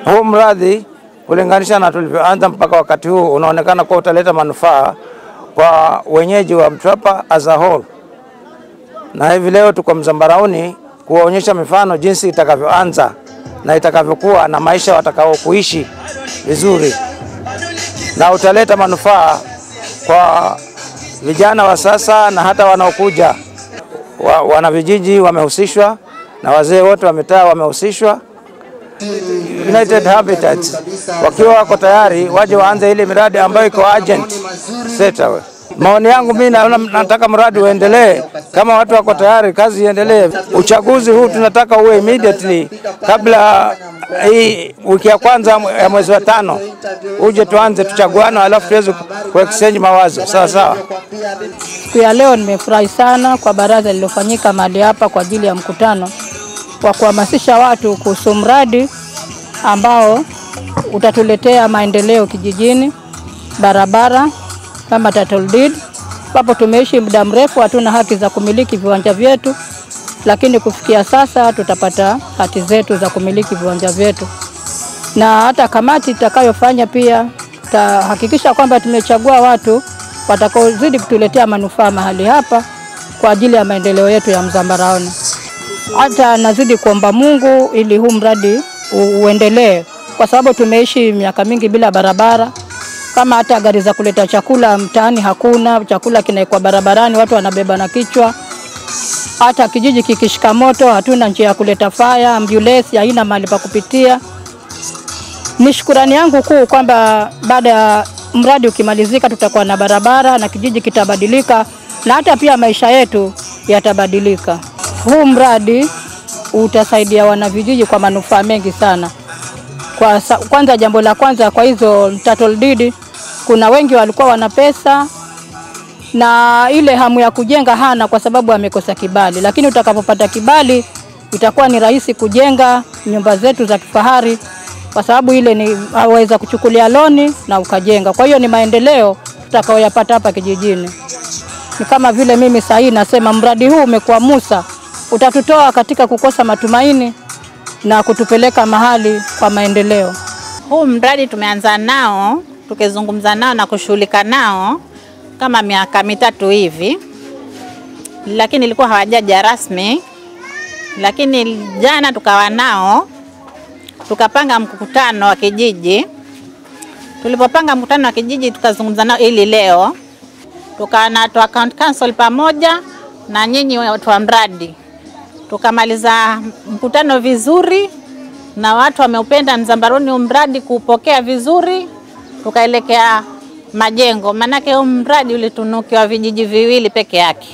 Huu mradi kulinganisha na tulivyoanza mpaka wakati huu unaonekana kuwa utaleta manufaa kwa wenyeji wa Mtwapa as a whole. Na hivi leo tuko Mzambarauni kuonyesha mifano jinsi itakavyoanza na itakavyokuwa na maisha watakao kuishi vizuri. Na utaleta manufaa kwa vijana wa sasa na hata wanaokuja. Wanavijiji wamehusishwa na wazee wote wa mitaa wamehusishwa. United Habitats wakiwa wako tayari waje waanze ile miradi ambayo iko urgent straight away. Maoni yangu mimi nataka mradi uendelee, kama watu wako tayari kazi iendelee. Uchaguzi huu tunataka uwe immediately kabla hii wiki ya kwanza ya mwezi wa 5. Uje tuanze tuchaguana alafu tuweze kuexchange mawazo. Sawa sawa. Siku ya leo nimefurahi sana kwa baraza lililofanyika mahali hapa kwa ajili ya mkutano wa kuhamasisha watu kuhusu mradi ambao utatuletea maendeleo kijijini, barabara kama title deed. Hapo tumeishi muda mrefu hatuna haki za kumiliki viwanja vyetu, lakini kufikia sasa tutapata haki zetu za kumiliki viwanja vyetu. Na hata kamati itakayofanya pia tahakikisha kwamba tumechagua watu watakaozidi kutuletea manufaa mahali hapa kwa ajili ya maendeleo yetu ya Mzambarauni. Hata nazidi kuomba Mungu ili huu mradi uendelee, kwa sababu tumeishi miaka mingi bila barabara. Kama hata gari za kuleta chakula mtaani hakuna, chakula kinaikuwa barabarani, watu wanabeba na kichwa. Hata kijiji kikishika moto hatuna njia ya kuleta fire, ambulance haina mahali pa kupitia. Ni shukrani yangu kuu kwamba baada ya mradi ukimalizika tutakuwa na barabara na kijiji kitabadilika na hata pia maisha yetu yatabadilika. Huu mradi utasaidia wanavijiji kwa manufaa mengi sana. Kwanza jambo la kwanza kwa hizo title deed, kuna wengi walikuwa wana pesa na ile hamu ya kujenga hana kwa sababu amekosa kibali, lakini utakapopata kibali itakuwa ni rahisi kujenga nyumba zetu za kifahari, kwa sababu ile ni waweza kuchukulia loni na ukajenga. Kwa hiyo ni maendeleo tutakayoyapata hapa kijijini. Ni kama vile mimi sasa nasema mradi huu umekuwa Musa, utatutoa katika kukosa matumaini na kutupeleka mahali kwa maendeleo. Huu mradi tumeanza nao, tukizungumza nao na kushughulika nao kama miaka 3 hivi, lakini ilikuwa hawajaja rasmi. Lakini jana tukawa nao, tukapanga mkutano wa kijiji. Tulipopanga mkutano wa kijiji tukazungumza nao ili leo tukana watu wa county council pamoja na nyinyi watu wa mradi. Tukamaliza mkutano vizuri na watu wameupenda Mzambarauni mradi kupokea vizuri. Tukaelekea majengo, manake mradi ulitunukiwa vijiji viwili peke yake.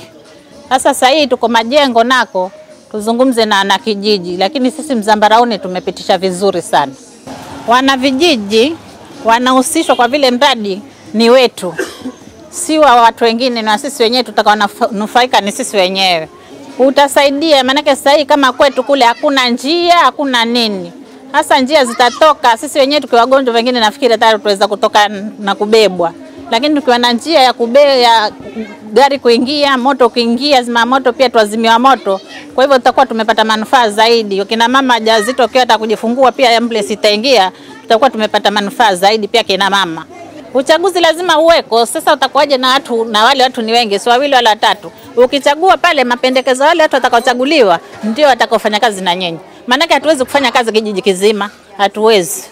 Sasa hii tuko majengo nako tuzungumze na kijiji, lakini sisi Mzambarauni tumepitisha vizuri sana. Wana vijiji wanahusishwa kwa vile mradi ni wetu, si wa watu wengine, na sisi wenyewe tutakaonufaika ni sisi wenyewe. Utasaidia manake sasa kama kwetu kule hakuna njia, hakuna nini. Hasa njia zitatoka, sisi wenyewe tukiwa wagonjwa wengine nafikiri tayari tutaweza kutoka na kubebwa. Lakini tukiwa na njia ya kubeba gari kuingia, moto kuingia, zima moto pia tuazimiwa moto. Kwa hivyo tutakuwa tumepata manufaa zaidi. Kina mama wajawazito wakiwa atakujifungua pia ambulance itaingia, tutakuwa tumepata manufaa zaidi pia kina mama. Uchaguzi lazima uweko. Sasa utakuwaje na watu, na wale watu ni wengi, si wawili wala watatu. Ukichagua pale mapendekezo wale watu watakaochaguliwa ndio watakaofanya kazi na nyinyi. Maana hatuwezi kufanya kazi kijiji kizima, hatuwezi.